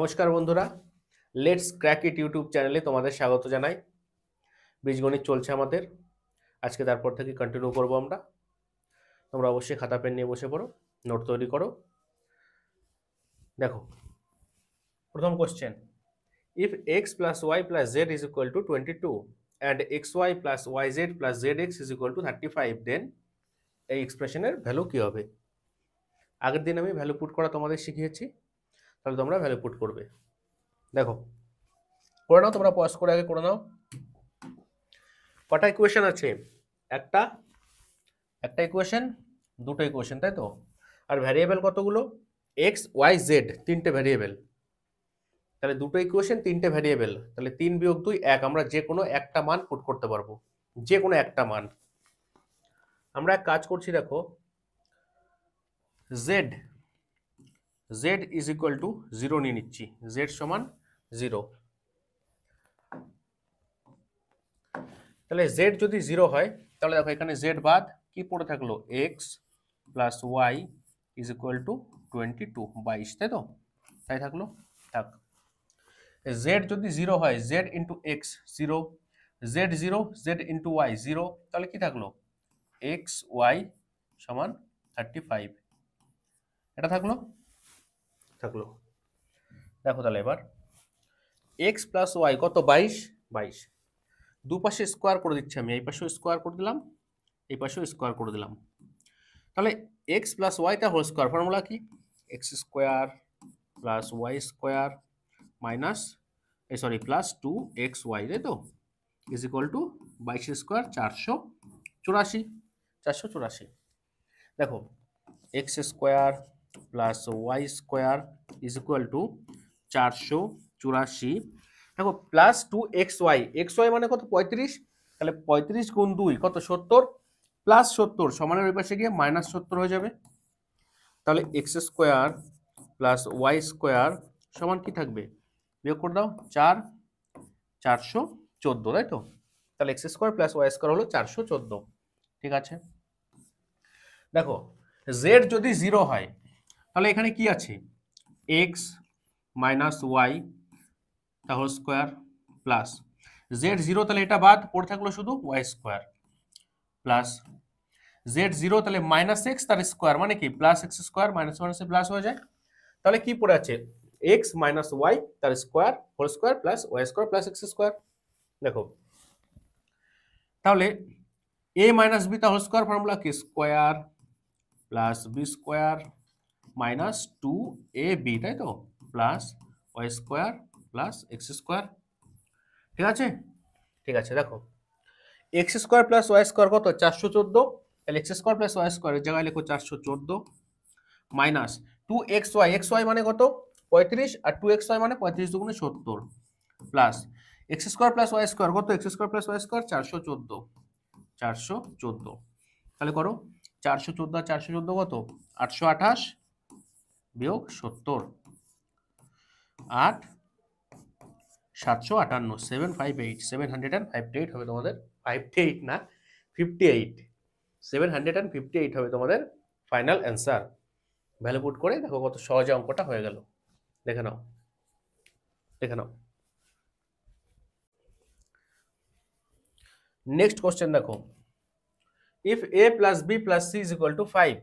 নমস্কার বন্ধুরা, let's crack it YouTube চ্যানেলে তোমাদের স্বাগত জানাই। বীজগণিত চলছে আমাদের, আজকে তারপর থেকে কন্টিনিউ করব আমরা। তোমরা অবশ্যই খাতা পেন নিয়ে বসে পড়ো, নোট তৈরি করো। দেখো, প্রথম question, if X plus Y plus Z is equal to 22 and X Y plus Y Z plus Z X is equal to 35, then এই এক্সপ্রেশনের ভ্যালু কী হবে? আগের দিন আমি ভ্যালু পুট করা তোমাদের শিখিয়েছি, তাহলে তোমরা ভ্যালু পুট করবে। দেখো, করে নাও, তোমরা পজ করে আগে করে নাও। কটা ইকুয়েশন আছে? একটা ইকুয়েশন, দুটো ইকুয়েশন, তাই তো? আর ভ্যারিয়েবল কতগুলো? এক্স ওয়াই জেড, তিনটে ভ্যারিয়েবল। তাহলে দুটো ইকুয়েশন, তিনটে ভ্যারিয়েবল, তাহলে 3 - 2 1। আমরা যে কোনো একটা মান পুট করতে পারবো, যে কোনো একটা মান। আমরা এক কাজ করছি, দেখো, জেড ইজ ইকুয়াল টু 0 নিয়ে নিচ্ছি, জেড সমান 0। তাহলে জেড যদি 0 হয়, তাহলে দেখো এখানে জেড বাদ কি পড়ে থাকলো? X plus Y is equal to 22, 22, তাই তো? তাই থাকলো, থাক। জেড যদি 0 হয়, Z into X 0, Z 0, Z into Y 0, তাহলে কি থাকলো? এক্স ওয়াই সমান 35, এটা থাকলো। দেখো তাহলে এবার এক্স প্লাস ওয়াই কত? 22, 22। দুপাশে স্কোয়ার করে দিচ্ছি আমি, এই পাশেও স্কোয়ার করে দিলাম, এই পাশেও স্কোয়ার করে দিলাম। তাহলে এক্স প্লাস ওয়াইটা হোল স্কোয়ার, ফর্মুলা কি? X square plus Y square minus plus 2xy, তাই তো? Is equal to 22 square 484। দেখো, x square plus Y square is equal to 484। দেখো, প্লাস 2xy, xy মানে কত? 35। তাহলে 35 গুণ 2 কত? 70, প্লাস 70 সমানের ওই পাশে গিয়ে মাইনাস 70 হয়ে যাবে। তাহলে X square plus Y square সমান কি থাকবে? বিয়োগ করে দাও, 414, তাই তো? তাহলে X square plus Y square হলো 414, ঠিক আছে। দেখো, জেড যদি 0 হয়, তাহলে এখানে কি আছে? X minus Y whole square plus Z 0, তাহলে এটা বাদ পড়ে থাকলো শুধু ওয়াই স্কোয়ার প্লাস জেড 0, তাহলে মাইনাস এক্স তার স্কোয়ার, মানে কি প্লাস এক্স স্কোয়ার, মাইনাস মাইনাসে প্লাস হয়ে যায়। তাহলে কি পড়ে আছে? এক্স মাইনাস ওয়াই তার square whole square plus Y square plus x square. দেখো, তাহলে এ মাইনাস বি তা হোল স্কোয়ার, ফর্মুলা কি? Square plus B square minus 2ab, তাই তো? Plus Y square plus x square, ঠিক আছে? ঠিক আছে। দেখো, x square plus Y square কত? 414। তাহলে এক্স স্কোয়ার প্লাস ওয়াই স্কোয়ারের জায়গায় লিখো 414 মাইনাস 2xy, xy মানে কত? 35, আর 2xy মানে 35 দুগুণে 70, plus x square plus Y square কত? X square plus Y square 414। তাহলে করো, 414 আর 414 কত? 828 বিয়োগ 70, 8 758, 758, 758 হবে তোমাদের। 58 না, 58, 758 হবে তোমাদের ফাইনাল অ্যান্সার। ভ্যালু পুট করে দেখো কত সহজে অঙ্কটা হয়ে গেল। দেখে নাও। নেক্সট কোশ্চেন দেখো, if a plus b plus c is equal two 5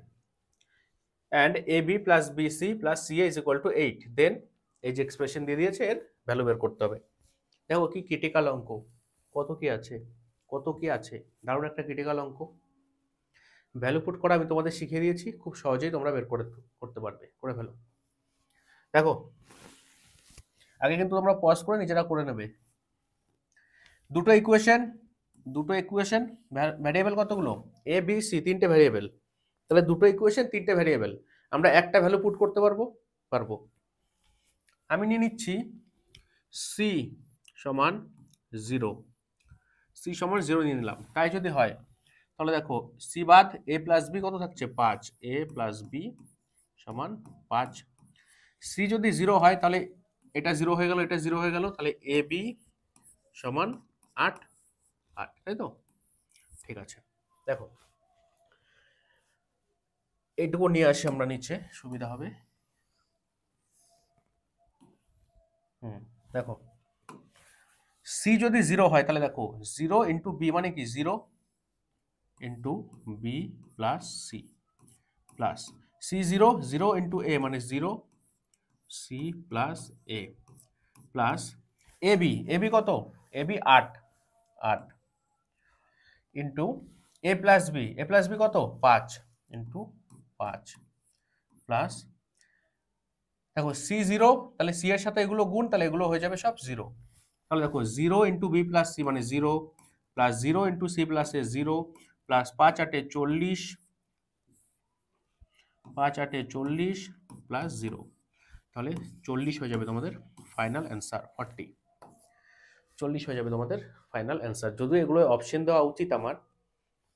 and ab plus bc plus ca is equal two 8, দেন এই যে এক্সপ্রেশন দিয়ে দিয়েছে এর ভ্যালু বের করতে হবে। দেখো কি ক্রিটিক্যাল অঙ্ক, কত কি আছে, দারুণ একটা ক্রিটিক্যাল অঙ্ক। ভ্যালু পুট করা আমি তোমাদের শিখিয়ে দিয়েছি, খুব সহজেই তোমরা বের করতে পারবে, করে ফেলো। দেখো, আগে কিন্তু তোমরা পজ করে নিজেরা করে নেবে। দুটো ইকুয়েশন, ভ্যারিয়েবল কতগুলো? এ বি সি, তিনটে ভ্যারিয়েবল। তাহলে দুটো ইকুয়েশন, তিনটে ভ্যারিয়েবল, আমরা একটা ভ্যালু পুট করতে পারবো। আমি নিয়ে নিচ্ছি সি সমান 0, নিয়ে নিলাম। তাই যদি হয়, তাহলে দেখো, সি বাদ এ প্লাস বি কত থাকছে? 5, এ প্লাস বি সমান 5। সি যদি 0 হয়, তাহলে এটা 0 হয়ে গেল, এটা 0 হয়ে গেল, তাহলে এ বি সমান 8, তাই তো? ঠিক আছে। দেখো, এইটুকু নিয়ে আসি আমরা নিচে, সুবিধা হবে। দেখো সি যদি 0 হয় তাহলে দেখো 0 ইন্টু বি মানে কি 0 into B plus C plus C 0 0 into A মানে 0 C plus A plus A B কত A B 8 into A plus B কত 5 ইন্টু 5 প্লাস দেখো সি 0 তাহলে সি এর সাথে এগুলো গুণ তাহলে এগুলো হয়ে যাবে সব 0। তাহলে দেখো 0 ইন্টু বি প্লাস সি মানে 0 প্লাস 0 ইন্টু সি প্লাস এ 0 প্লাস 5 8 40 5 8 40 প্লাস 0 তাহলে 40 হয়ে যাবে তোমাদের ফাইনাল অ্যান্সার 40 40 হয়ে যাবে তোমাদের ফাইনাল অ্যান্সার। যদিও এগুলো অপশন দেওয়া উচিত, আমার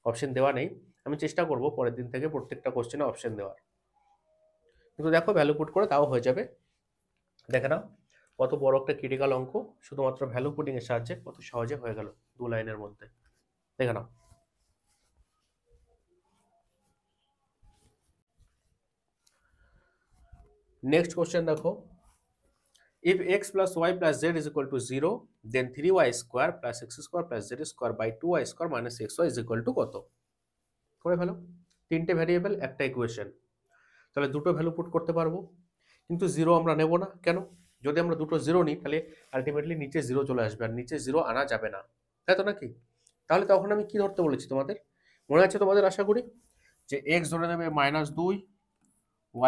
অপশন দেওয়া নেই, আমি চেষ্টা করব পরের দিন থেকে প্রত্যেকটা কোশ্চেনে অপশন দেওয়ার, কিন্তু দেখো ভ্যালু পুট করে তাও হয়ে যাবে। দেখে নাও কত বড় একটা ক্রিটিক্যাল অঙ্ক শুধুমাত্র ভ্যালু পুটিং এর সাহায্যে কত সহজে হয়ে গেল 2 লাইনের মধ্যে। দেখে নাও নেক্সট কোশ্চেন দেখো, if x plus y plus z is equal to 0 then 3y square plus x square plus z square by 2y square minus xy is equal to কত? করে ফেলো, তিনটে ভ্যারিয়েবল একটা ইকুয়েশন, তাহলে দুটো ভ্যালু পুট করতে পারবো, কিন্তু 0 আমরা নেব না কেন? যদি আমরা দুটো 0 নিই তাহলে আলটিমেটলি নিচে 0 চলে আসবে, আর নিচে 0 আনা যাবে না, তাই তো নাকি? তাহলে তখন আমি কি ধরতে বলেছি তোমাদের, মনে আছে তোমাদের আশা করি, যে x ধরে নেবে -2,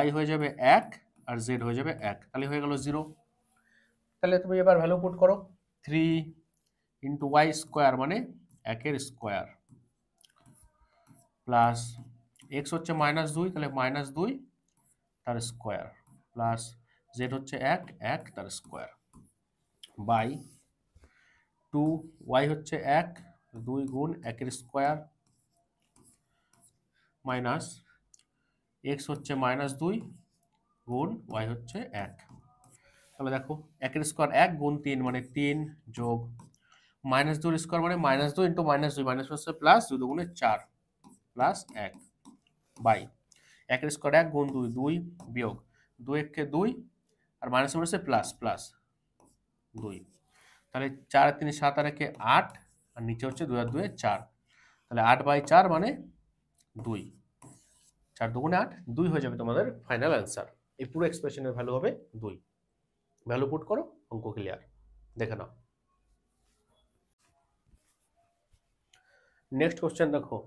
y হয়ে যাবে 1 আর z হয়ে যাবে 1, তাহলে হয়ে গেল 0। তাহলে তুমি এবার ভ্যালু পুট করো, 3 ইন্টু ওয়াই স্কোয়ার মানে 1 স্কোয়ার প্লাস x হচ্ছে -2 তাহলে -2 তার স্কোয়ার প্লাস z হচ্ছে 1 তার স্কোয়ার বাই 2 y হচ্ছে 1 2 গুণ 1 স্কোয়ার মাইনাস x হচ্ছে -2 গুণ y হচ্ছে 1। তাহলে দেখো 1 স্কোয়ার 1 গুণ 3 মানে 3 যোগ -2 স্কোয়ার মানে -2 ইন্টু -2 মাইনাস হচ্ছে প্লাস 2 দুগুণে 4 প্লাস 1 বাই 1 স্কোয়ার 1 গুণ 2 2 বিয়োগ 2 1 2 আর মাইনাস হচ্ছে প্লাস প্লাস 2, তাহলে 4 3 7 আর 1 8 আর নিচে হচ্ছে 2 আর 2 4, তাহলে 8/4 মানে 2, 4 দুগুণে 8 2 হয়ে যাবে তোমাদের ফাইনাল অ্যান্সার। এই পুরো এক্সপ্রেশনের ভ্যালু হবে 2। ভ্যালু পুট করো, অঙ্ক ক্লিয়ার। দেখে নাও নেক্সট কোশ্চেন দেখো,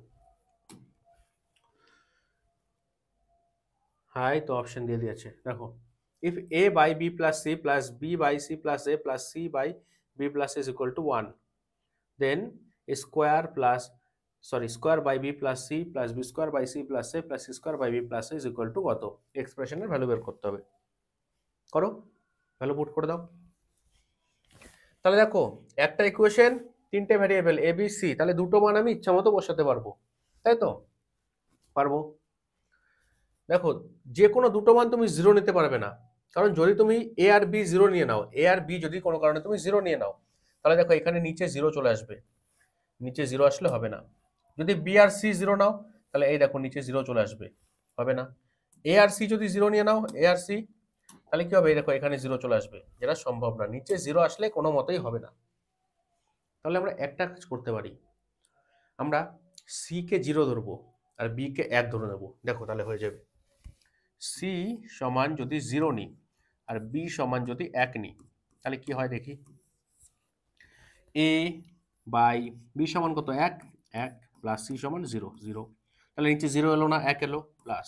হাই তো অপশন দিয়ে দিয়েছে দেখো, if a by b plus c plus b by c plus a plus c by b plus a is equal to 1 then square by b plus c plus b square by c plus a plus c square by b plus a is equal to কত? এক্সপ্রেশনের value বের করতে হবে, করো value put করে দাও। তাহলে দেখো একটা ইকুয়েশন তিনটে ভ্যারিয়েবল এ বি সি, তাহলে দুটো মান আমি ইচ্ছা মতো বসাতে পারবো, তাই তো পারবো। দেখো যে কোনো দুটো মান তুমি 0 নিতে পারবে না, কারণ যদি তুমি এ আর বি 0 নিয়ে নাও, এ আর বি যদি কোনো কারণে তুমি 0 নিয়ে নাও তাহলে দেখো এখানে নিচে 0 চলে আসবে, নিচে 0 আসলে হবে না। যদি বি আর সি 0 নাও তাহলে এই দেখো নিচে 0 চলে আসবে, হবে না। এ আর সি যদি 0 নিয়ে নাও, এ আর সি, তাহলে কি হবে, এই দেখো এখানে 0 চলে আসবে, যেটা সম্ভব না, নিচে 0 আসলে কোনো মতেই হবে না। তাহলে আমরা একটা কাজ করতে পারি, আমরা সি কে 0 ধরবো আর বি কে 1 ধরে নেবো, দেখো তাহলে হয়ে যাবে সি সমান যদি 0 নিই আর বি সমান যদি 1 নিই তাহলে কি হয় দেখি, এ বাই বি সমান কত 1 প্লাস সি সমান 0 0, তাহলে নিচে 0 এলো না 1 এলো, প্লাস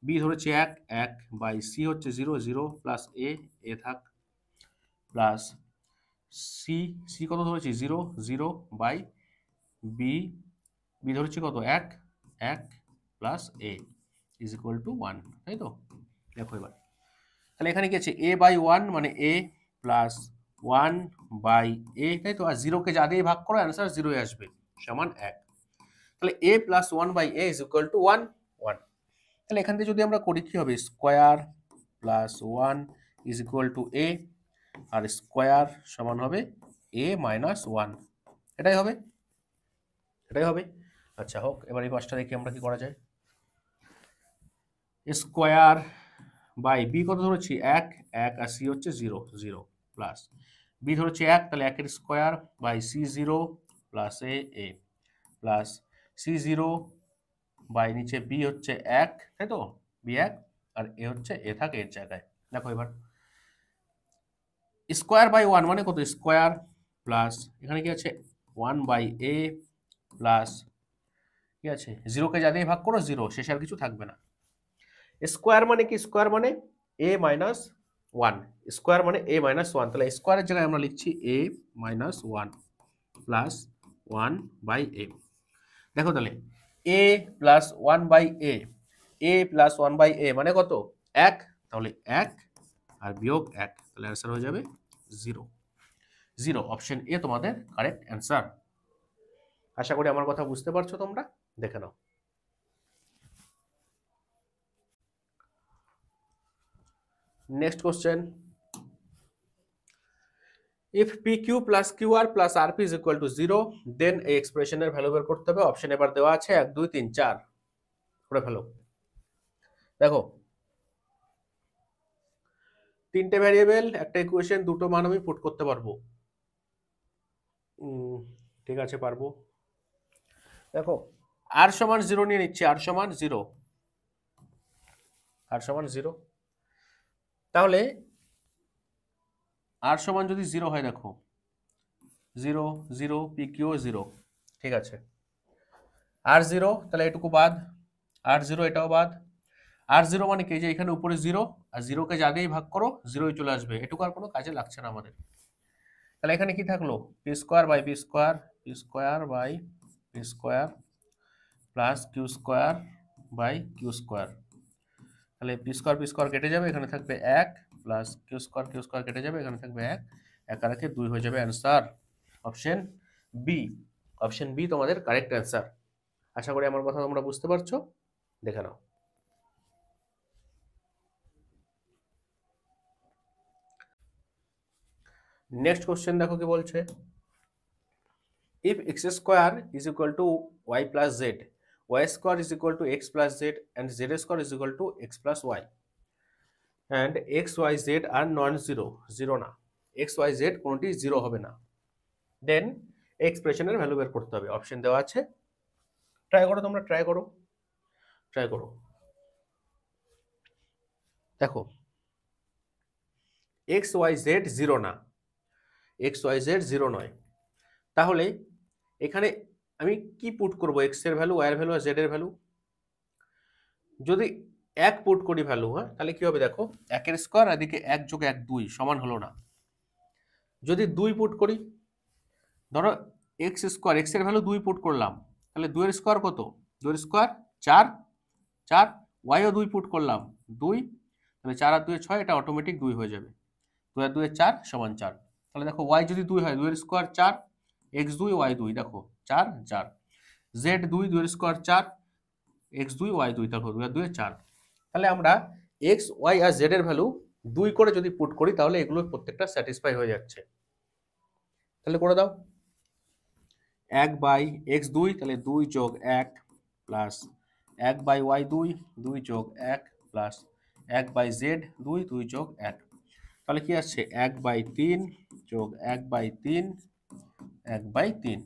বি ধরেছি 1 বাই সি হচ্ছে 0 0 প্লাস এ থাক প্লাস সি কত ধরেছি 0 0 বাই বি ধরেছি কত 1 plus A is equal to 1, তাই তো। দেখো এবার তাহলে এখানে কি আছে এ বাই 1 মানে এ প্লাস 1 বাই এ, তাই তো, আর 0 কে যা দিয়ে ভাগ করো অ্যান্সার 0 আসবে সমান 1, তাহলে a plus 1 by a is equal to 1 1। তাহলে এখান থেকে যদি আমরা করি কি হবে, square plus 1 is equal to A R square সমান হবে এ মাইনাস 1, এটাই হবে এটাই হবে। আচ্ছা হোক, এবার এই পাঁচটা দেখি আমরা কি করা যায়, স্কোয়ার বাই বি কত ধরেছি 1 আর সি হচ্ছে 0 0, প্লাস বি ধরেছে 1, তাহলে 1 square by C0 plus A plus C0 by নিচে বি হচ্ছে 1, তাই তো, বি 1 আর এ হচ্ছে এ থাকে এর জায়গায়। দেখো এবার স্কোয়ার বাই 1 মানে কত, স্কোয়ার প্লাস এখানে কি আছে 1 বাই এ প্লাস কি আছে 0 কে যা দিয়ে ভাগ করো 0, শেষে আর কিছু থাকবে না। স্কোয়ার মানে কি, স্কোয়ার মানে a মাইনাস 1, স্কোয়ার মানে a মাইনাস 1, তাহলে স্কোয়ারের জায়গায় আমরা লিখছি a minus 1 plus 1 by a. দেখো তাহলে a plus 1 by a plus 1 by a মানে কত 1, তাহলে 1 আর বিয়োগ 1, তাহলে অ্যান্সার হয়ে যাবে 0। অপশন এ তোমাদের কারেক্ট অ্যান্সার। আশা করি আমার কথা বুঝতে পারছো তোমরা, দেখে নাও। Next question, if pq plus qr plus rp is equal to 0 then এই এক্সপ্রেশনের ভ্যালু বের করতে হবে। অপশন এবার দেওয়া আছে 1 2 3 4, করে ফেলো। দেখো তিনটে ভ্যারিয়েবল, একটা ইকুয়েশন, দুটো মান আমি পুট করতে পারবো। ঠিক আছে পারবো। দেখো r সমান 0 নিয়ে নিচ্ছি, r সমান 0, r সমান 0, তাহলে r সমান যদি 0 হয়, দেখো 0 0 pq 0, ঠিক আছে, r 0 তাহলে এটুকু বাদ, r 0 এটাও বাদ, r 0 মানে কি, যে এখানে উপরে 0 আর 0 কে যা দিয়ে ভাগ করো 0ই চলে আসবে, এটুকু আর কোনো কাজে লাগছে না আমাদের। তাহলে এখানে কি থাকলো, P square by P square by P square plus Q square by Q square, তাহলে পি স্কোয়ার কেটে যাবে, এখানে থাকবে 1 প্লাস কিউ স্কোয়ার কেটে যাবে, এখানে থাকবে 1, 1 আর 1 2 হয়ে যাবে answer option B. Option B তোমাদের কারেক্ট অ্যান্সার। আশা করি আমার কথা তোমরা বুঝতে পারছো, দেখে নাও। নেক্সট কোশ্চেন দেখো কি বলছে, if x square is equal to y plus z, y square is equal to x plus z and z square is equal to x plus y and x y z are non-zero, zero না, x y z কোনটি zero হবে না, দেন এক্সপ্রেশনের value বের করতে হবে। Option দেওয়া আছে, ট্রাই করো তোমরা, ট্রাই করো। দেখো এক্স ওয়াই জেড জিরো না, এক্স ওয়াই জেড জিরো নয়, তাহলে এখানে আমি কি পুট করব, এক্স এর ভ্যালু, ওয়াই এর ভ্যালু আর জেড এর ভ্যালু। যদি 1 পুট করি ভ্যালু, হ্যাঁ, তাহলে কি হবে, দেখো 1 এর স্কোয়ার এদিকে 1 যোগ 1 2 সমান হলো না। যদি 2 পুট করি, ধরো এক্স স্কোয়ার, এক্স এর ভ্যালু 2 পুট করলাম, তাহলে 2 এর স্কোয়ার কত, 2 এর স্কোয়ার 4, ওয়াইও 2 পুট করলাম 2, তাহলে 4 আর 2 6, এটা অটোমেটিক 2 হয়ে যাবে, 2 আর 2 4 সমান 4। তাহলে দেখো ওয়াই যদি 2 হয়, 2 এর স্কোয়ার 4, এক্স 2 ওয়াই 2, দেখো 4 4, জেড 2, 2 এর স্কোয়ার 4, এক্স 2 ওয়াই 2, দেখো 2 আর 2 4। তাহলে আমরা এক্স ওয়াই আর জেড এর ভ্যালু 2 করে যদি পুট করি, তাহলে এগুলো প্রত্যেকটা স্যাটিসফাই হয়ে যাচ্ছে। তাহলে করে দাও, 1 বাই এক্স 2, তাহলে 2 যোগ 1 প্লাস 1 বাই ওয়াই 2, 2 যোগ 1 প্লাস 1 বাই জেড 2, 2 যোগ 1, তাহলে কি আসছে 1 বাই 3 যোগ 1 বাই 3, 1 বাই 3,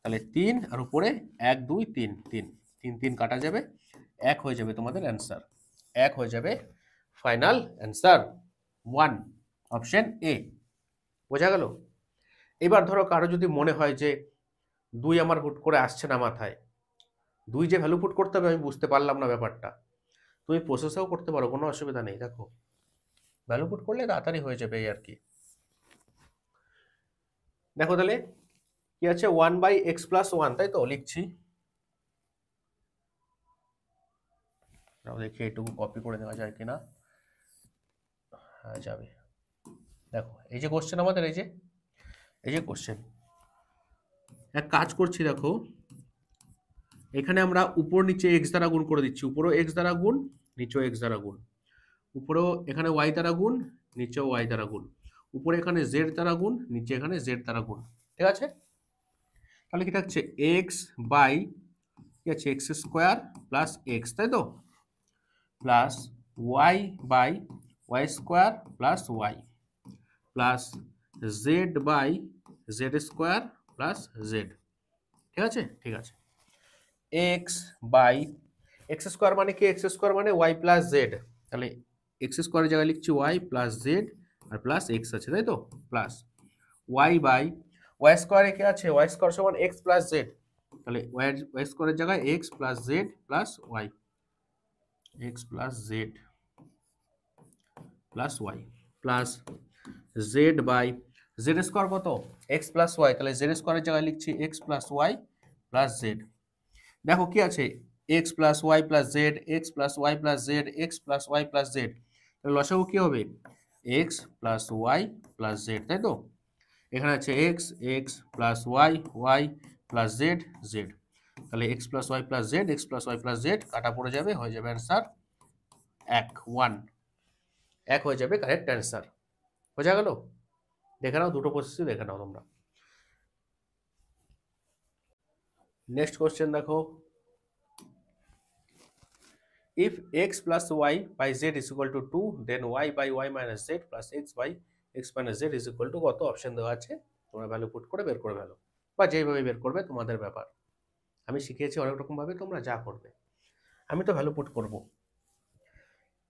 তাহলে 3 আর উপরে 1 2 3 3 3 3 কাটা যাবে, 1 হয়ে যাবে তোমাদের অ্যান্সার, 1 হয়ে যাবে ফাইনাল অ্যান্সার 1, অপশন এ। বোঝা গেল? এবার ধরো কারো যদি মনে হয় যে 2 আমার হুট করে আসছে না মাথায়, 2 যে ভ্যালু পুট করতে হবে আমি বুঝতে পারলাম না ব্যাপারটা, তুমি প্রসেসেও করতে পারো, কোনো অসুবিধা নেই। দেখো ভ্যালু পুট করলে তাড়াতাড়ি হয়ে যাবে এই আর কি। দেখো তাহলে কি আছে, 1 বাই এক্স প্লাস 1, তাই তো লিখছি, দেখি এটুকু কপি করে নেওয়া যায় কিনা, হ্যাঁ যাবে। দেখো এই যে কোশ্চেন আমাদের, এই যে কোশ্চেন, এক কাজ করছি, দেখো এখানে আমরা উপর নিচে এক্স দ্বারা গুণ করে দিচ্ছি, উপরেও এক্স দ্বারা গুণ, নিচেও এক্স দ্বারা গুণ, উপরেও এখানে ওয়াই দ্বারা গুণ, নিচেও ওয়াই দ্বারা গুণ, উপরে এখানে জেড দ্বারা গুণ, নিচে এখানে জেড দ্বারা গুণ, ঠিক আছে। তাহলে কি থাকছে, এক্স বাই কি আছে এক্স স্কোয়ার প্লাস এক্স, তাই তো, plus Y by Y square plus Y plus Z by Z square plus Z. ঠিক আছে, ঠিক আছে। এক্স বাই এক্স স্কোয়ার মানে কি? এক্স স্কোয়ার মানে ওয়াই প্লাস জেড। তাহলে এক্স স্কোয়ারের জায়গায় লিখছি ওয়াই প্লাস জেড আর প্লাস এক্স আছে, তাই তো? প্লাস ওয়াই বাই ওয়াই স্কোয়ারে কি আছে? ওয়াই স্কোয়ার সমান এক্স প্লাস জেড। তাহলে ওয়াই স্কোয়ারের জায়গায় x plus z plus y, x plus z plus Y plus Z by Z square কত? X plus y. তাহলে জেড স্কোয়ারের জায়গায় লিখছি x plus Y plus z. দেখো কি আছে? X plus Y plus Z, x plus Y plus Z, x plus Y plus z. তাহলে লসাগু কি হবে? X plus Y plus Z, তাই তো? এখানে আছে x, x plus y, y plus z, z. তাহলে x plus Y plus Z, x plus Y plus z কাটা পড়ে যাবে, হয়ে যাবে অ্যান্সার 1 1 হয়ে যাবে কারেক্ট অ্যান্সার। বোঝা গেল? দেখে নাও, দুটো প্রসেসই দেখে নাও তোমরা। নেক্সট কোশ্চেন দেখো, if x plus y by z is equal to 2 then y by y minus z plus x by x minus z is equal to কত? অপশন দেওয়া আছে, তোমরা ভ্যালু পুট করে বের করে ফেলো, বা যেইভাবে বের করবে তোমাদের ব্যাপার। আমি শিখিয়েছি অনেক রকম ভাবে, তোমরা যা করবে। আমি তো ভ্যালু পুট করব।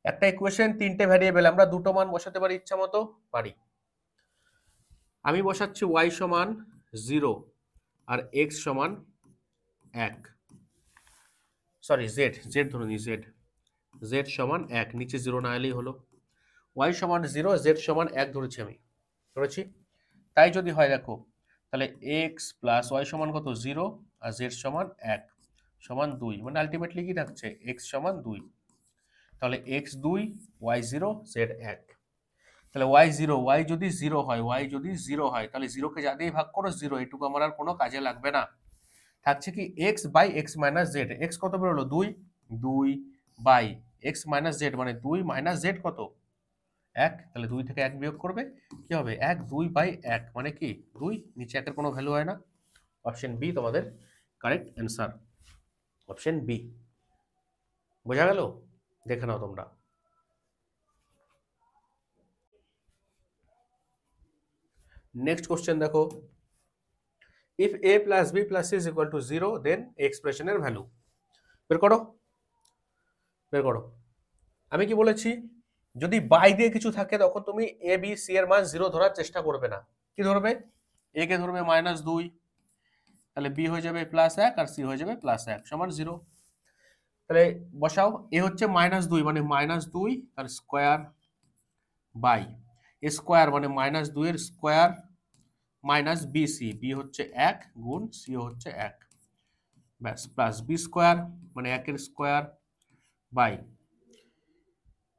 একটা ইকুয়েশন, তিনটে ভ্যারিয়েবল, আমরা দুটো মান বসাতে পারি ইচ্ছা মতো, পারি। আমি বসাচ্ছি y সমান 0 আর x সমান 1, সরি z ধরে নিই, z সমান 1, নিচে 0 না এলেই হলো। y সমান 0, z সমান 1 ধরেছি, আমি ধরেছি। তাই যদি হয় দেখো, তাহলে x প্লাস y সমান কত? 0 আর z সমান 1 সমান 2, মানে আলটিমেটলি কি থাকছে? x সমান 2। তাহলে x 2, y 0, z 1। তাহলে y 0, y যদি 0 হয়, y যদি 0 হয়, তাহলে 0 কে যা দিয়ে ভাগ করো 0, এটুকু আমার আর কোনো কাজে লাগবে না। থাকছে কি? x by x minus z। x কত বেরোলো? 2, 2 বাই x মাইনাস z মানে 2 মাইনাস z কত? 1। তাহলে 2 থেকে 1 বিয়োগ করবে, কি হবে? 1, 2 বাই 1 মানে কি? 2। নিচে 1 এর কোনো ভ্যালু হয় না। অপশন বি তোমাদের কারেক্ট অ্যান্সার, অপশন বি। বোঝা গেল? দেখে নাও তোমরা। নেক্সট কোশ্চেন দেখো, if a plus b plus c is equal to 0 then এক্সপ্রেশনের ভ্যালু বের করো, বের করো। আমি কি বলেছি? যদি বাই দিয়ে কিছু থাকে তখন তুমি এ বি সি এর মান 0 ধরার চেষ্টা করবে না। কি ধরবে? এ কে ধরবে -2, তাহলে বি হয়ে যাবে +1 আর সি হয়ে যাবে +1 সমান 0। তাহলে বসাও, এ হচ্ছে -2 মানে -2 তার স্কোয়ার বাই এ স্কোয়ার মানে -2 এর স্কোয়ার মাইনাস বিসি, বি হচ্ছে 1 গুণ সি হচ্ছে 1, ব্যাস, প্লাস বি স্কোয়ার মানে 1 এর স্কোয়ার বাই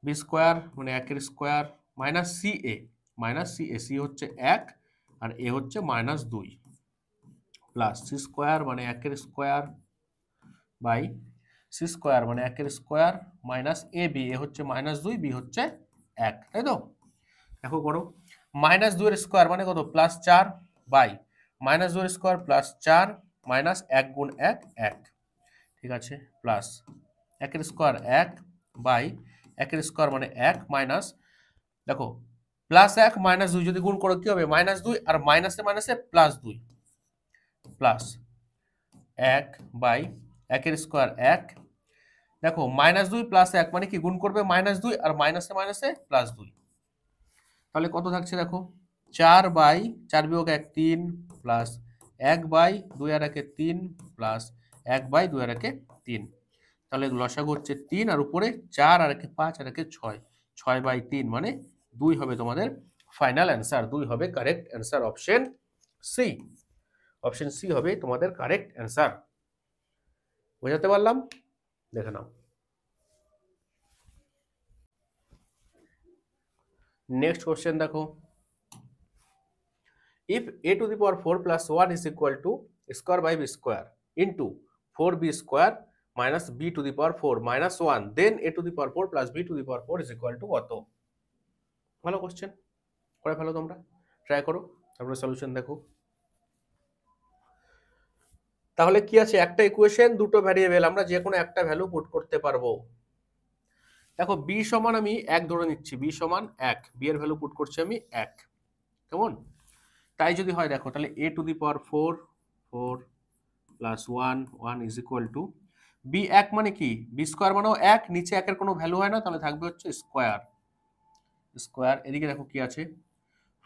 বি স্কোয়ার মানে 1 এর স্কোয়ার মাইনাস সি এ, সি হচ্ছে 1 আর এ হচ্ছে -2, প্লাস সি স্কোয়ার মানে 1 এর স্কোয়ার বাই সি স্কোয়ার মানে 1 এর স্কোয়ার মাইনাস এ বি, এ হচ্ছে -2, বি হচ্ছে 1, তাই তো? দেখো করো, -2 এর স্কোয়ার মানে কত? +4 বাই -2 এর স্কোয়ার +4 মাইনাস 1 গুণ 1 1, ঠিক আছে, প্লাস 1 এর স্কোয়ার 1 বাই 1 এর স্কোয়ার মানে 1 মাইনাস, দেখো +1 -2 যদি গুণ করো কি হবে? -2 আর মাইনাসে মাইনাসে +2 প্লাস 1 বাই 1 এর স্কোয়ার 1, দেখো -2 +1 মানে কি? গুণ করবে -2 আর মাইনাসে মাইনাসে +2, তাহলে কত থাকছে দেখো? 4 বাই 4 বিয়োগ 1 3 প্লাস 1 বাই 2 আর 1 3 প্লাস 1 বাই 2 আর 1 3, তাহলে লসাগু হচ্ছে 3 আর উপরে 4 আর 1 5 আর 1 6, 6 বাই 3 মানে 2 হবে তোমাদের ফাইনাল অ্যান্সার। 2 হবে correct answer, option C. Option C হবে তোমাদের কারেক্ট অ্যান্সার। বোঝাতে পারলাম? দেখে নাও। নেক্সট কোশ্চেন দেখো, if a to the power 4 plus 1 is equal to square by b square into 4b square minus b to the power 4 minus 1 then a to the power 4 plus b to the power 4 is equal to কত? ভালো question, করে ফেলো তোমরা, try করো, তারপরে solution দেখো। তাহলে কি আছে? একটা ইকুয়েশন, দুটো ভ্যারিয়েবল, আমরা যে কোনো একটা ভ্যালু পুট করতে পারবো। দেখো b সমান আমি 1 ধরে নিচ্ছি, b সমান 1, b এর ভ্যালু পুট করছি আমি 1, কেমন? তাই যদি হয় দেখো তাহলে a to the power 4 4 plus 1 1 is equal to B 1 মানে কি বি স্কোয়ার মানেও 1, নিচে 1 এর কোনো ভ্যালু হয় না, তাহলে থাকবে হচ্ছে স্কোয়ার স্কোয়ার। এদিকে দেখো কি আছে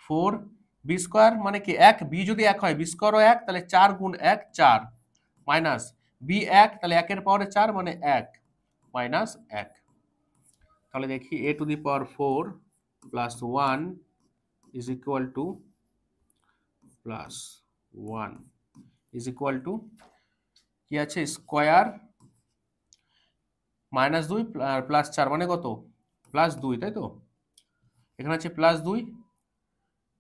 4 বি স্কোয়ার মানে কি 1, বি যদি 1 হয় বি স্কোয়ারও 1, তাহলে 4 গুণ 1 4 মাইনাস বি 1 তাহলে 1 এর পাওয়ারে 4 মানে 1 মাইনাস 1। তাহলে দেখি a to the power 4 plus 1 is equal two plus 1 is equal two কি আছে স্কোয়ার মাইনাস 2 প্লাস 4 মানে কত প্লাস 2, তাই তো? এখানে আছে প্লাস 2,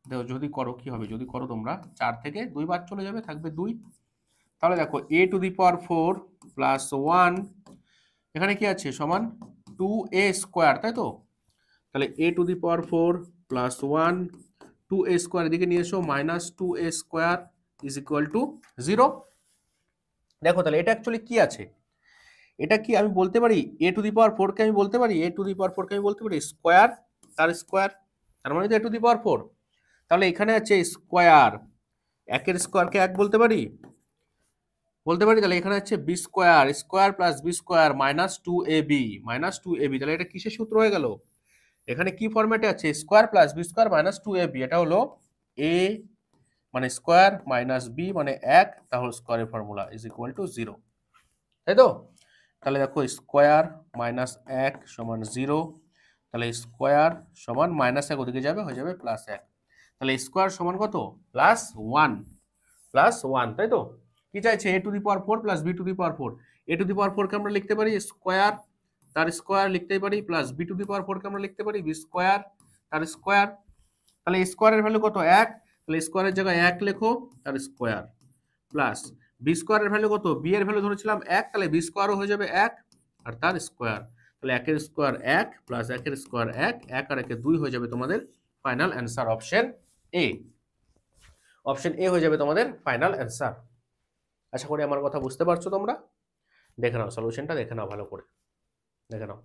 দেখো যদি করো কি হবে, যদি করো তোমরা 4 থেকে 2 বাদ চলে যাবে, থাকবে 2। তাহলে দেখো a to the power 4 plus 1 এখানে কি আছে সমান 2a স্কোয়ার, তাই তো? তাহলে a to the power 4 plus 1 2a square এদিকে নিয়ে এসো minus 2a square is equal two 0। দেখো তাহলে এটা অ্যাকচুয়ালি কি আছে, এটা কি আমি বলতে পারি a টু দি পাওয়ার 4 কে আমি বলতে পারি a টু দি পাওয়ার 4 কে আমি বলতে পারি স্কোয়ার তার স্কোয়ার, তার মানে তো a টু দি পাওয়ার 4। তাহলে এখানে আছে স্কোয়ার, 1 এর স্কোয়ারকে 1 বলতে পারি, বলতে পারি। তাহলে এখানে আছে B square square plus B square minus 2ab minus 2ab, তাহলে এটা কিসের সূত্র হয়ে গেল, এখানে কি ফরম্যাটে আছে square plus B square minus 2ab, এটা হলো a মানে স্কোয়ার মাইনাস বি মানে 1 তাহলে স্কোয়ারের ফর্মুলা ইজ ইকুয়াল টু 0, তাই তো? তাহলে দেখো স্কোয়ার মাইনাস 1 সমান 0, তাহলে স্কোয়ার সমান মাইনাস 1 ওদিকে যাবে হয়ে যাবে প্লাস 1, তাহলে স্কোয়ার সমান কত প্লাস 1 প্লাস 1, তাই তো? কি চাইছে a to the power 4 plus b to the power 4, a to the power 4 কে আমরা লিখতে পারি স্কোয়ার তার স্কোয়ার লিখতেই পারি, plus b to the power 4 কে আমরা লিখতে পারি b স্কোয়ার তার স্কোয়ার। তাহলে স্কোয়ারের ভ্যালু কত 1, তাহলে স্কোয়ারের জায়গায় 1 লেখো তার স্কোয়ার, প্লাস বি স্কোয়ারের ভ্যালু কত, বি এর ভ্যালু ধরেছিলাম 1, তাহলে বি স্কোয়ারও হয়ে যাবে 1 আর তার স্কোয়ার, তাহলে 1 এর স্কোয়ার 1 প্লাস 1 এর স্কোয়ার 1 1 আর 1 2 হয়ে যাবে তোমাদের final answer option A. Option A হয়ে যাবে তোমাদের ফাইনাল অ্যান্সার। আশা করি আমার কথা বুঝতে পারছো তোমরা। দেখে নাও সলিউশনটা, দেখে নাও ভালো করে, দেখে নাও।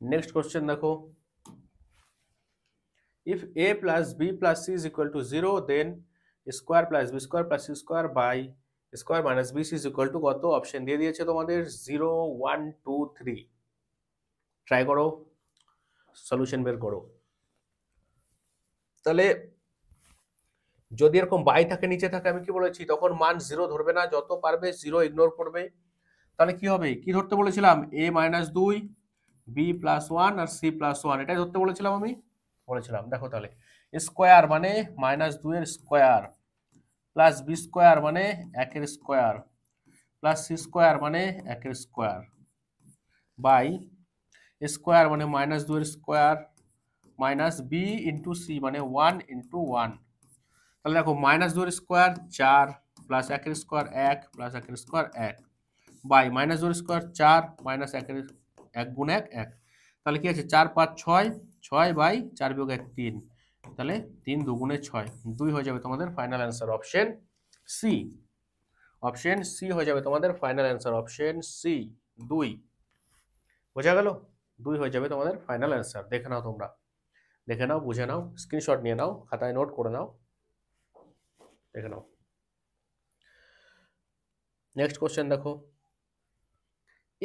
নেক্সট কোশ্চেন দেখো, if a plus b plus c is equal to 0 then square plus b square plus c square by square minus bc is equal to কত? অপশন দিয়ে দিয়েছে তোমাদের 0 1 2 3। ট্রাই করো, সলিউশন বের করো। তাহলে যদি এরকম বাই থাকে নিচে থাকে আমি কি বলেছি তখন মান 0 ধরবে না, যত পারবে 0 ইগনোর করবে। তাহলে কি হবে, কি ধরতে বলেছিলাম a minus 2 b plus 1 R c plus 1, এটাই ধরতে বলেছিলাম আমি, বলেছিলাম। দেখো তাহলে স্কোয়ার মানে মাইনাস 2 এর স্কোয়ার প্লাস বি স্কোয়ার মানে 1 এর স্কোয়ার প্লাস সি স্কোয়ার মানে 1 এর স্কোয়ার বাই স্কোয়ার মানে মাইনাস 2 এর square minus B into C মানে 1 ইন্টু 1। তাহলে দেখো মাইনাস 2 এর স্কোয়ার 4 প্লাস 1 এর স্কোয়ার 1 প্লাস 1 এর স্কোয়ার 1 বাই মাইনাস 2 এর স্কোয়ার 4 মাইনাস 1 এর 1 গুণ 1 1। তাহলে কি আছে 4 5 6 6 বাই 4 বিয়োগ 1 3, তাহলে 3 দুগুণে 6 2 হয়ে যাবে তোমাদের final answer option C. Option C হয়ে যাবে তোমাদের ফাইনাল অ্যান্সার অপশন সি 2। বোঝা গেল? 2 হয়ে যাবে তোমাদের ফাইনাল অ্যান্সার। দেখে নাও তোমরা, দেখে নাও, বুঝে নাও, স্ক্রিনশট নিয়ে নাও, খাতায় নোট করে নাও, দেখে নাও। নেক্সট কোশ্চেন দেখো,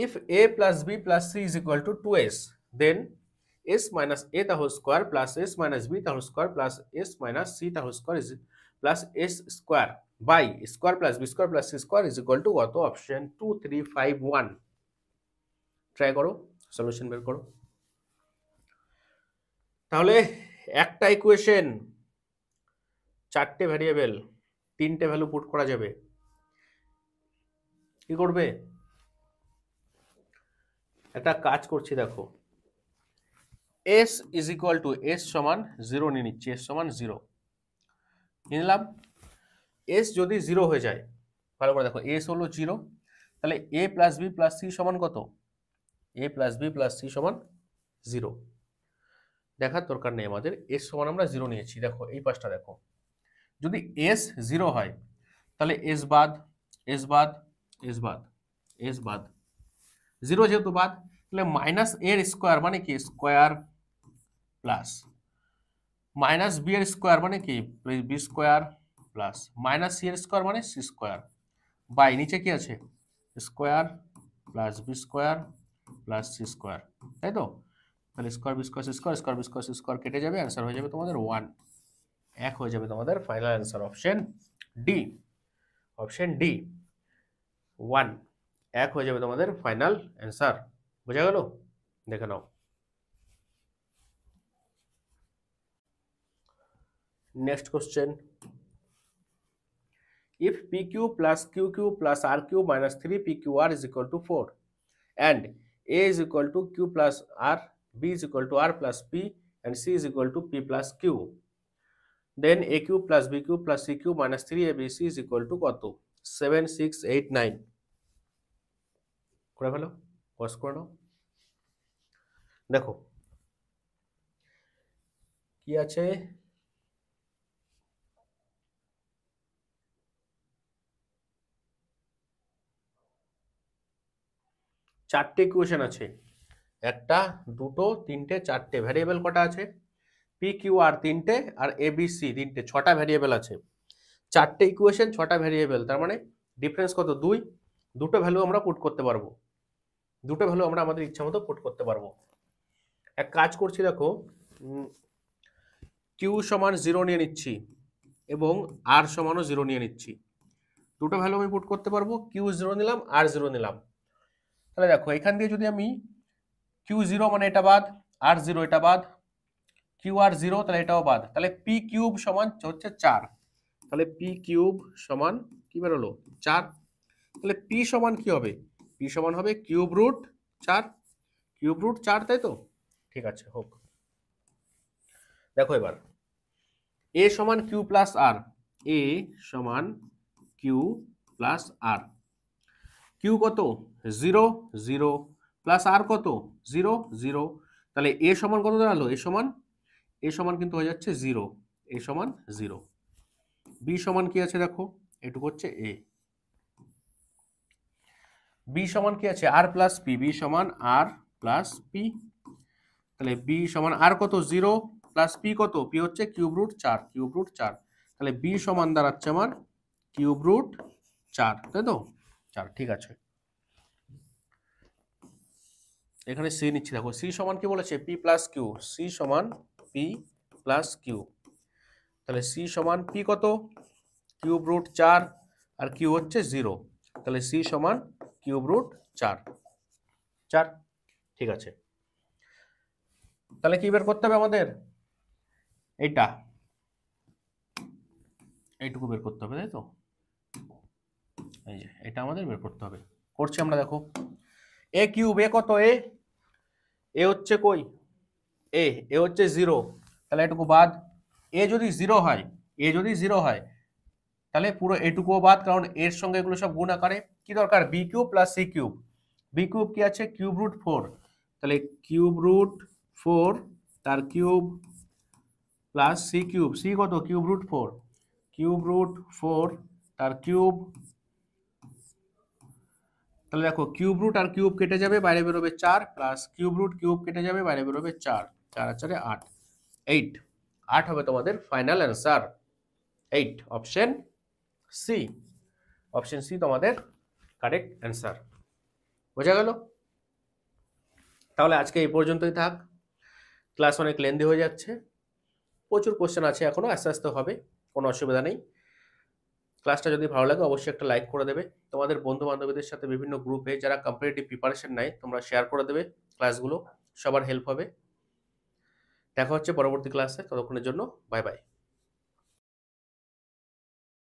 if a plus b plus c is equal to 2s then s minus a the whole square plus s minus b the whole square plus s minus c the whole square is plus s square by square plus b square plus c square is equal to কত? Option 2 3 5 1। Try করো, solution বের করো। তাহলে একটা equation 4টে variable 3টে value put করা যাবে, কি করবে? একটা কাজ করছি দেখো, s is equal two s সমান 0 নিয়ে নিচ্ছি, s সমান 0 নিলাম। s যদি 0 হয়ে যায়, ভালো করে দেখো s হলো 0, তাহলে a plus b plus c সমান কত? a plus b plus c সমান 0। দেখার দরকার নেই আমাদের, s সমান আমরা 0 নিয়েছি। দেখো এই পাশটা দেখো, যদি s 0 হয় তাহলে s বাদ s বাদ s বাদ s বাদ 0 যেহেতু বাদ, তাহলে মাইনাস এর স্কোয়ার মানে কি স্কোয়ার প্লাস মাইনাস বি এর স্কোয়ার মানে কি B square plus minus C এর স্কোয়ার মানে সি স্কোয়ার বাই নিচে কি আছে square plus B square plus C square, তাই তো? তাহলে square B square C square square B square C square কেটে যাবে, অ্যান্সার হয়ে যাবে তোমাদের 1। এক হয়ে যাবে তোমাদের final answer option D. Option D 1 এক হয়ে যাবে তোমাদের ফাইনাল অ্যান্সার। বোঝা গেল? দেখে নাও next question. If PQ plus QQ plus RQ minus 3PQR is equal to 4 and A is equal to Q plus R, B is equal to R plus P and C is equal to P plus Q, then AQ plus BQ plus CQ minus 3ABC is equal to কত? 7, 6, 8, 9 করে ফেলো, pause করে নাও। দেখো কি আছে, চারটে equation আছে, একটা দুটো তিনটে চারটে, ভ্যারিয়েবল কটা আছে? পি কিউ আর তিনটে আর এ বি সি তিনটে, ছটা ভ্যারিয়েবল আছে। চারটে ইকুয়েশন ছটা ভ্যারিয়েবল, তার মানে ডিফারেন্স কত? 2। দুটো ভ্যালু আমরা পুট করতে পারবো, দুটো ভ্যালু আমরা আমাদের ইচ্ছা মতো পুট করতে পারবো। এক কাজ করছি, দেখো কিউ সমান 0 নিয়ে নিচ্ছি এবং আর সমানও 0 নিয়ে নিচ্ছি। দুটো ভ্যালু আমি পুট করতে পারবো, কিউ 0 নিলাম আর 0 নিলাম। তাহলে দেখো এখান দিয়ে যদি আমি কিউ 0 মানে এটা বাদ, আর 0 এটা বাদ, কিউ আর 0 তাহলে এটাও বাদ, তাহলে পি কিউব সমান হচ্ছে 4। তাহলে পি কিউব সমান কি বেরোলো? 4। তাহলে পি সমান কি হবে? পি সমান হবে কিউব রুট 4, কিউব রুট 4, তাই তো? ঠিক আছে, হোক। দেখো এবার এ সমান কিউ প্লাস আর, এ সমান কিউ প্লাস আর, কিউ কত? 0 0 প্লাস আর কত? 0 0। তাহলে এ সমান কত দাঁড়ালো? এ সমান কিন্তু হয়ে যাচ্ছে 0, এ সমান 0। বি সমান কি আছে দেখো, এটুকু হচ্ছে এ। বি সমান কি আছে? আর প্লাস পি, বি সমান আর প্লাস পি। তাহলে বি সমান আর কত? 0 প্লাস পি কত? পি হচ্ছে কিউব রুট 4, কিউব রুট 4। তাহলে বি সমান দাঁড়াচ্ছে আমার কিউব রুট 4, তাই তো? 4, ঠিক আছে। এখানে সি নিচ্ছি, দেখো সি সমান কি বলেছে? পি প্লাস কিউ, সি সমান পি প্লাস কিউ। তাহলে সি সমান পি কত? কিউব রুট 4 আর কিউ হচ্ছে 0, তাহলে সি সমান কিউব রুট 4, 4, ঠিক আছে। তাহলে কি বের করতে হবে আমাদের? এইটা, এইটুকু বের করতে হবে, তাই তো? এই যে এটা আমাদের বের করতে হবে, করছি আমরা। দেখো এ কিউব, এ কত? এ হচ্ছে কই? এ হচ্ছে 0, তাহলে এটুকু বাদ। এ যদি 0 হয়, এ যদি 0 হয় তাহলে পুরো এটুকুও বাদ, কারণ এর সঙ্গে এগুলো সব গুণ আকারে। কি দরকার? B cube plus C cube. B cube কি আছে? কিউব রুট 4, তাহলে কিউব রুট 4 তার cube plus C cube, C কত? কিউব রুট 4, কিউব রুট 4 তার কিউব। তাহলে দেখো কিউব রুট আর কিউব কেটে যাবে, বাইরে বেরোবে 4, প্লাস কিউব রুট কিউব কেটে যাবে, বাইরে বেরোবে 4, 4 আর 4 8, 8, 8 হবে তোমাদের final answer. 8, option C. Option C তোমাদের কারেক্ট অ্যান্সার। বোঝা গেল? তাহলে আজকে এই পর্যন্তই থাক, ক্লাস অনেক লেন্দি হয়ে যাচ্ছে, প্রচুর কোশ্চেন আছে এখনো, আস্তে আস্তে হবে, কোনো অসুবিধা নেই। ক্লাসটা যদি ভালো লাগে অবশ্যই একটা লাইক করে দেবে, তোমাদের বন্ধু বান্ধবীদের সাথে বিভিন্ন গ্রুপে যারা কম্পিটিটিভ প্রিপারেশন নেয় তোমরা শেয়ার করে দেবে ক্লাসগুলো, সবার হেল্প হবে। দেখা হচ্ছে পরবর্তী ক্লাসে, ততক্ষণের জন্য বাই বাই।